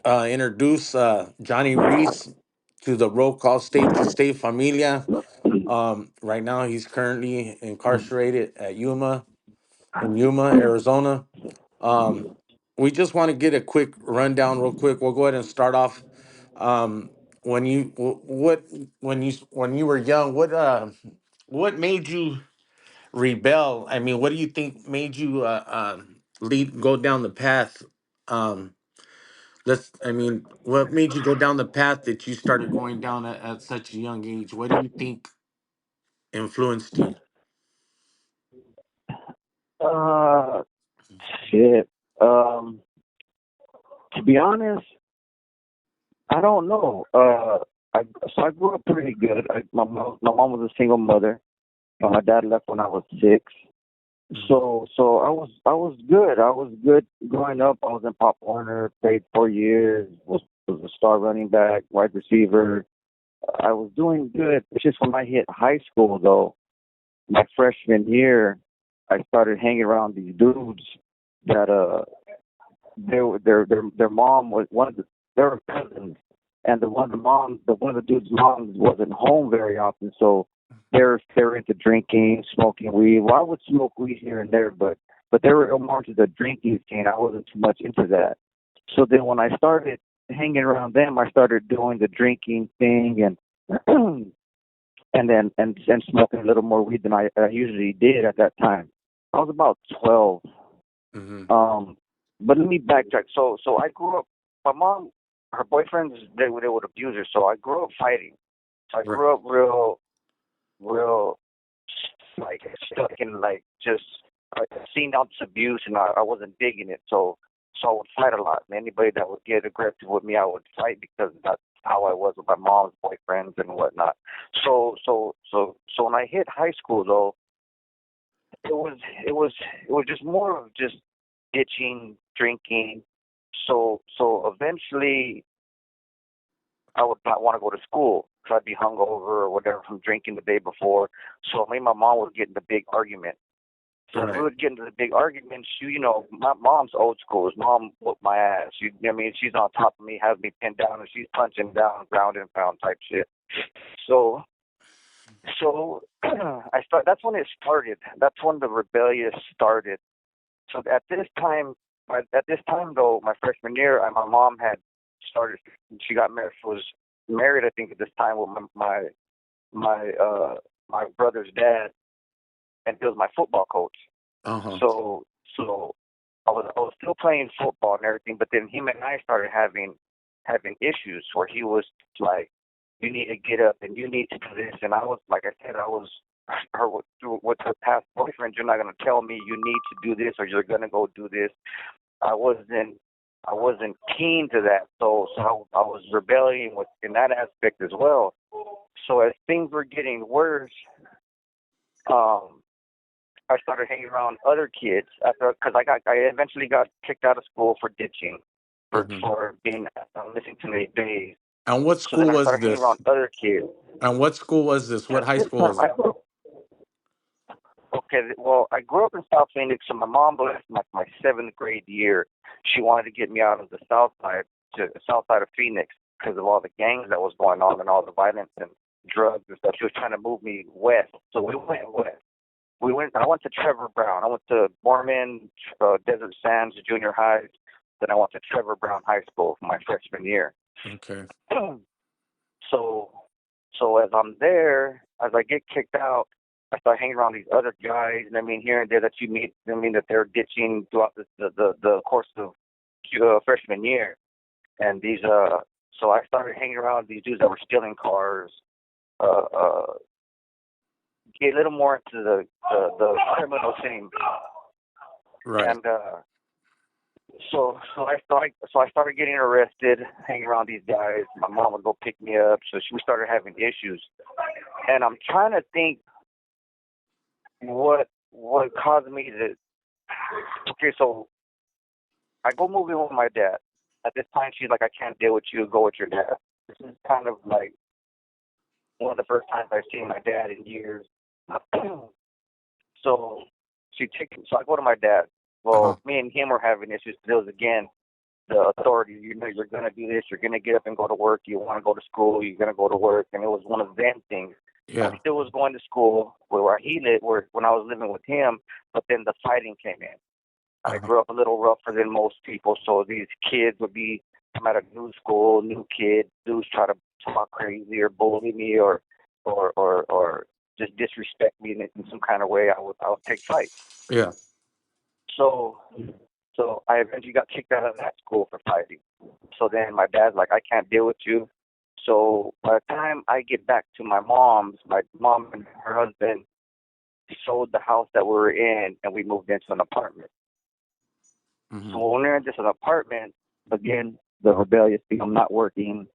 introduce Johnny Reese to the roll call state to state familia. Right now, he's currently incarcerated at Yuma, Arizona. Um, we just want to get a quick rundown, real quick. We'll go ahead and start off. Um, when you wh- what when you were young, what made you rebel? I mean, what do you think made you lead go down the path? Um, I mean, what made you go down the path that you started going down at such a young age? What do you think influenced you? Uh, shit. Um, to be honest, I don't know. I so I grew up pretty good. My mom was a single mother. My dad left when I was 6. Mhm. So I was good. I was good growing up. I was in Pop Warner, played 4 years, was a star running back, wide receiver. I was doing good. It's just when I hit high school though, my freshman year, I started hanging around these dudes that their mom was one of the they were cousins, and the one of the dude's moms wasn't home very often, so they're into drinking, smoking weed. Well, I would smoke weed here and there, but they were more into the drinking scene. I wasn't too much into that. So then when I started hanging around them, I started doing the drinking thing and and smoking a little more weed than I usually did at that time. I was about 12. Mhm. Um, but let me backtrack. So I grew up. My mom, her boyfriends, they would abuse her. So I grew up fighting. So I Right. grew up real like stuck in like just seeing out this abuse, and I wasn't digging it. So I would fight a lot. And anybody that would get aggressive with me, I would fight because that's how I was with my mom's boyfriends and whatnot. So when I hit high school though, it was it was it was just more of just ditching, drinking. So eventually, I would not want to go to school because I'd be hungover or whatever from drinking the day before. So me and my mom would get in the big argument. So when we Right. would get into the big arguments, my mom's old school. His mom whooped my ass. I mean, she's on top of me, has me pinned down, and she's punching down, ground and pound type shit. So, so I start. That's when it started. That's when the rebellious started. So at this time though, my freshman year, my mom had started. She got married. She was married, I think, at this time with my brother's dad, and he was my football coach. Uh huh. So so I was still playing football and everything, but then him and I started having issues where he was like, "You need to get up and you need to do this," and I was like I said, I was her with her past boyfriend. You're not gonna tell me you need to do this or you're gonna go do this. I wasn't I wasn't keen to that, so I was rebelling with in that aspect as well. So as things were getting worse, um, I started hanging around other kids after because I eventually got kicked out of school for ditching Hmm. for being missing too many days. And what So then school I was started hanging this? around other kids. And what school was this? What At high this school time, was it? I grew up in South Phoenix, so my mom left my 7th grade year. She wanted to get me out of the south side of Phoenix because of all the gangs that was going on and all the violence and drugs and stuff. She was trying to move me west, so we went west. I went to Trevor Brown. I went to Mormon, Desert Sands Junior High. Then I went to Trevor Brown High School for my freshman year. Okay. so, so as I'm there, as I get kicked out, I start hanging around these other guys, and I mean here and there that you meet. I mean that they're ditching throughout the course of freshman year, and so I started hanging around these dudes that were stealing cars, uh, uh, get a little more into the criminal thing, Right. and so I started getting arrested, hanging around these guys. My mom would go pick me up, so we started having issues. And I'm trying to think what caused me to. Okay, so I go moving with my dad. At this time, she's like, "I can't deal with you. Go with your dad." This is kind of like one of the first times I've seen my dad in years. so so I go to my dad. Uh huh. Well, me and him were having issues. It was again. the authority. You know, you're gonna do this. You're gonna get up and go to work. You want to go to school. You're gonna go to work. And it was one of them things. I Yeah. still was going to school where he lived, where when I was living with him. But then the fighting came in. I Uh-huh. grew up a little rougher than most people, so these kids would be I'm at a new school, new kid, dudes try to talk crazy or bully me or just disrespect me in some kind of way. I would take fight. Yeah. So I eventually got kicked out of that school for fighting. So then my dad's like, I can't deal with you. So by the time I get back to my mom and her husband sold the house that we were in and we moved into an apartment. Hmm. So when we're in just an apartment, again, the rebellious thing, I'm not working.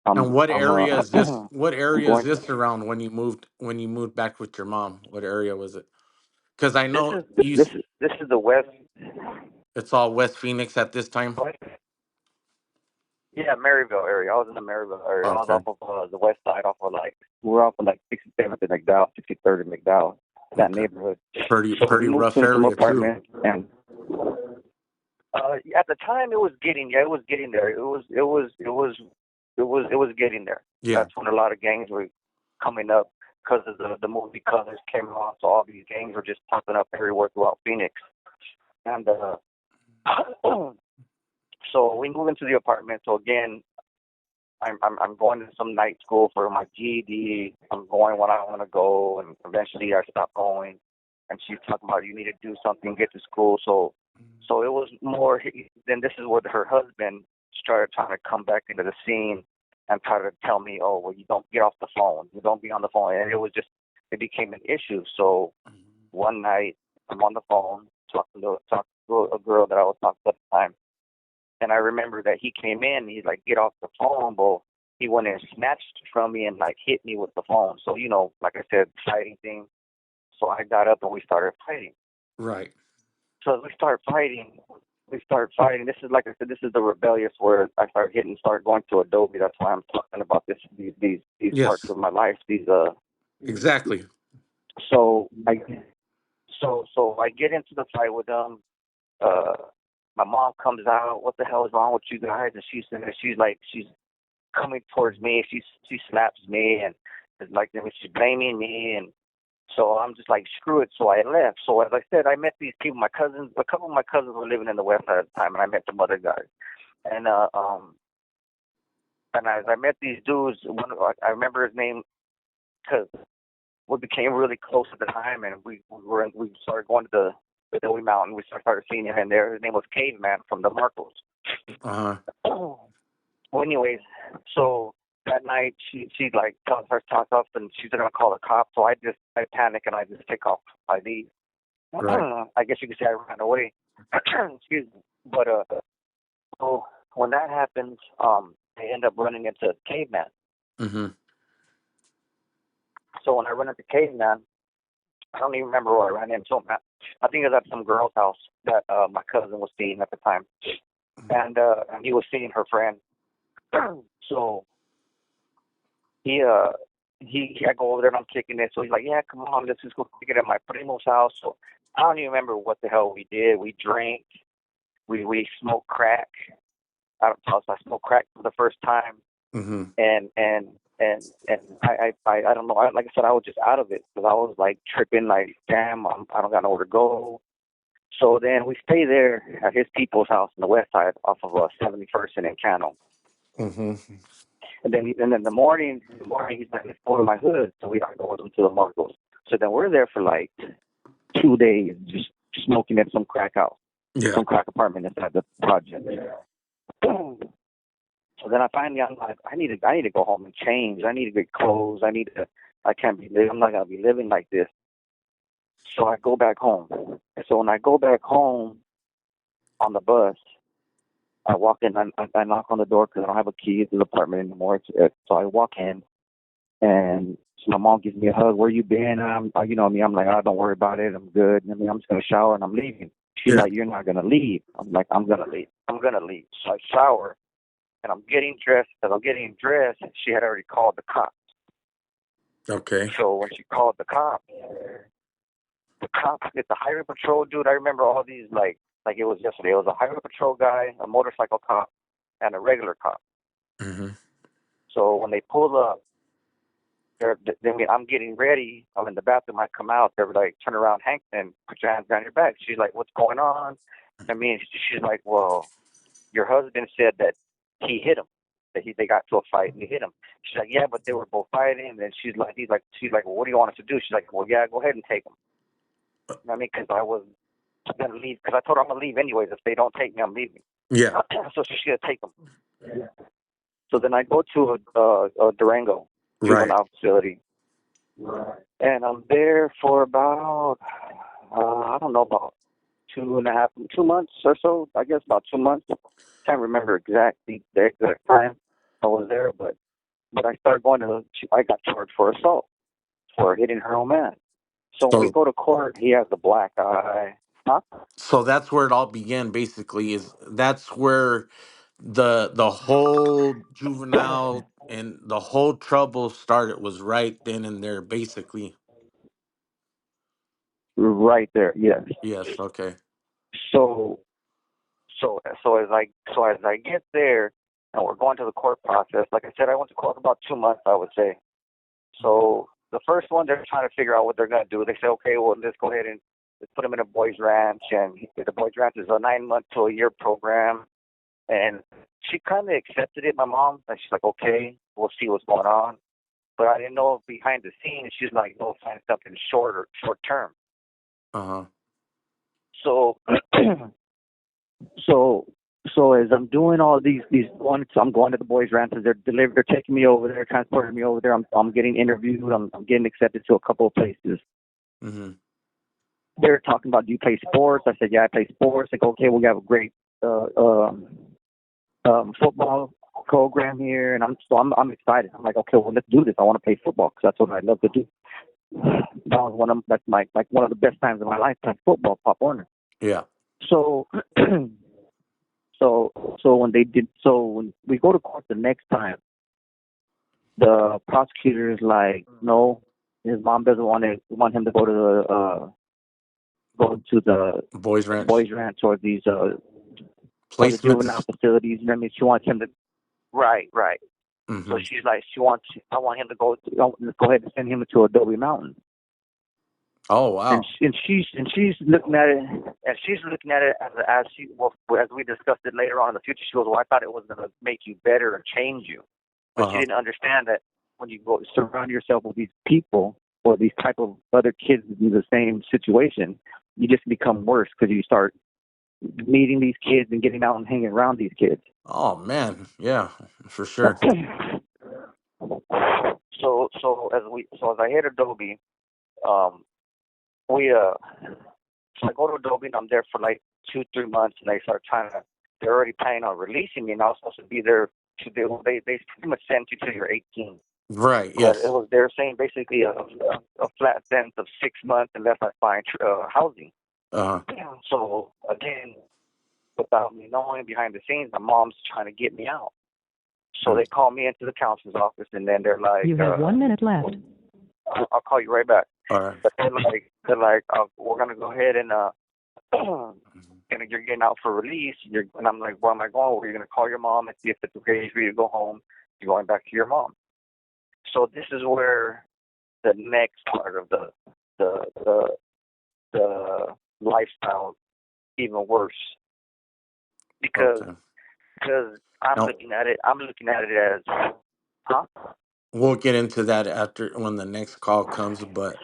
And what I'm area is this? What I'm area is going. this around when you moved back with your mom? What area was it? Because I This know is you. this is the west. It's all West Phoenix at this time. Yeah, Maryville area. I was in the Maryville area. I was Okay. off of the west side, off of like we're off of like 67th and McDowell, 63rd and McDowell, that Okay. neighborhood. Pretty So we pretty moved rough to some area too. apartment, and at the time it was getting there. It was getting there. Yeah. That's when a lot of gangs were coming up because of the movie Colors came out. So all these gangs were just popping up everywhere throughout Phoenix, and so we move into the apartment. So again, I'm going to some night school for my GED. I'm going when I want to go, and eventually I stopped going. And she's talking about you need to do something, get to school. So it was more. Then this is where her husband started trying to come back into the scene and try to tell me, oh well, you don't get off the phone, you don't be on the phone, and it became an issue. So one night I'm on the phone talking to a girl that I was talking to at the time. And I remember that he came in, he's like, get off the phone. Well, he went and snatched from me and like hit me with the phone. So, like I said, fighting thing. So I got up and we started fighting. Right. So as we start fighting. This is like I said, this is the rebellious where I start going to Adobe. That's why I'm talking about these parts Yes. of my life. Exactly. So I get into the fight with them. Uh, my mom comes out. What the hell is wrong with you guys? And she's coming towards me. She slaps me and is like she's blaming me. And so I'm just like, screw it. So I left. So as I said, I met these people. My cousins, a couple of my cousins were living in the West Side at the time, and I met some other guys. And and as I met these dudes, I remember his name because we became really close at the time, and we started going to the Dewey Mountain. We started seeing him in there. His name was Caveman from the Marcos. Uh-huh. Well, anyways, so that night she like tells her to talk up and she's gonna call the cops. So I panic and I just take off. I leave. Right. I guess you could say I ran away. Excuse me. But so when that happens, I end up running into Caveman. Mm-hmm. So when I run into Caveman, I don't even remember where I ran into him at. I think it was at some girl's house that my cousin was seeing at the time, and he was seeing her friend. So I go over there and I'm kicking it. So he's like, yeah, come on, let's just go kick it at my primo's house. So I don't even remember what the hell we did. We drank, we smoked crack. I smoked crack for the first time, Mm-hmm. and I don't know. Like I said, I was just out of it because I was like tripping, like damn, I don't got nowhere to go. So then we stay there at his people's house in the west side off of 71st and Encano. Mm-hmm. And then the morning he's like, let's go to my hood. So we gotta go with him to the Marcos. So then we're there for like 2 days, just smoking at some crack house, Yeah. some crack apartment inside the project. So then I'm like, I need to go home and change. I need to get clothes. I can't be living. I'm not gonna be living like this. So I go back home. And so when I go back home on the bus, I walk in. I knock on the door because I don't have a key to the apartment anymore. So I walk in, and so my mom gives me a hug. Where you been? And you know me. I'm like, oh, don't worry about it. I'm good. I mean, I'm just gonna shower and I'm leaving. She's Yeah. like, you're not gonna leave. I'm like, I'm gonna leave. I'm gonna leave. So I shower and I'm getting dressed. As I'm getting dressed, she had already called the cops. Okay. So when she called the cops, it's the highway patrol dude. I remember all these like like it was yesterday. It was a highway patrol guy, a motorcycle cop, and a regular cop. Mm-hmm. So when they pull up, I'm getting ready. I'm in the bathroom. I come out. They're like, turn around, Hank, and put your hands behind your back. She's like, what's going on? I mean, she's like, well, your husband said that he hit him, that they got to a fight and he hit him. She's like, yeah, but they were both fighting. And she's like, well, what do you want us to do? She's like, well, yeah, go ahead and take him. You know what I mean, because I was gonna leave, because I told her I'm gonna leave anyways. If they don't take me, I'm leaving. Yeah. So she's gonna take them. So then I go to a Durango Right. juvenile facility, and I'm there for about I don't know, about 2 months or so. I guess about 2 months. Can't remember exactly the exact time I was there, but I started going to. I got charged for assault for hitting her own man. So when we So go to court, he has a black eye. Huh? so that's where it all began. Basically, is that's where the whole juvenile and the whole trouble started, was right then and there. Basically, Right there, yes. yes. Okay. So so as I get there and we're going to the court process, like I said, I went to court for about 2 months, I would say. So the first one, they're trying to figure out what they're going to do. They say, okay, well, let's go ahead and let's put him in a boys ranch, and the boys ranch is a 9 month to a year program. And she kind of accepted it, my mom, and she's like, okay, we'll see what's going on. But I didn't know behind the scenes, she's like, no, find something short term. Uh huh. So so as I'm doing all these ones, I'm going to the boys' ranches. They're taking me over there, transporting me over there. I'm getting interviewed. I'm getting accepted to a couple of places. Mm-hmm. They're talking about, do you play sports? I said, yeah, I play sports. Like, okay, we have a great uh, um, football program here, and I'm excited. I'm like, okay, well, let's do this. I want to play football because that's what I love to do. That was one of the best times of my life, playing football, Pop Warner. Yeah. So when we go to court the next time, the prosecutor is like, no, his mom doesn't want him to go to the Boys Ranch boys ranch or these or the juvenile placements. facilities. You know what I mean? She wants him to. Right. So Mm-hmm. she's like, I want him to go. Let's go ahead and send him to Adobe Mountain. Oh And wow. she's looking at it, as we discussed it later on in the future. She goes, well, I thought it was going to make you better and change you, but Uh she huh. didn't understand that when you go surround yourself with these people or these type of other kids in the same situation, you just become worse because you start meeting these kids and getting out and hanging around these kids. Oh man. Yeah. For sure. So as I hit Adobe, um, we so I go to Adobe and I'm there for like 2-3 months, and they start trying to. They're already planning on releasing me, and I was supposed to be there to do. They pretty much sent you till you're 18, Right. but it Yes. was they're saying basically a flat sentence of 6 months unless I find housing. Uh huh. So again, without me knowing, behind the scenes, my mom's trying to get me out. So they call me into the counselor's office, and then they're like, You have 1 minute left. I'll call you right back. All right. But they're like, we're gonna go ahead and and you're getting out for release. And I'm like, where am I going? Well, you're gonna call your mom and see if it's okay for you to go home. You're going back to your mom. So this is where the next part of the lifestyle even worse, because Okay. I'm Now looking at it. As, huh? we'll get into that after when the next call comes, but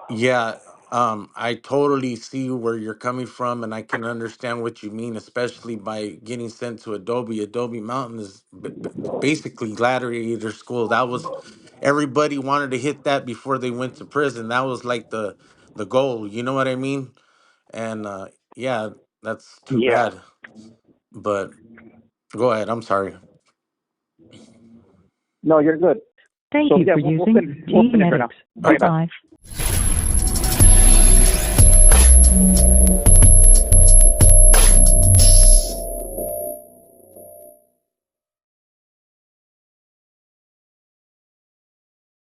yeah, I totally see where you're coming from, and I can understand what you mean, especially by getting sent to Adobe. Adobe Mountain is basically gladiator school. That was everybody wanted to hit that before they went to prison. That was like the goal. You know what I mean? And yeah, that's too Yeah. bad. But go ahead. I'm sorry. No, you're good. Thank So you yeah, for we'll using finish right now. T-Medics. Bye bye. Goodbye.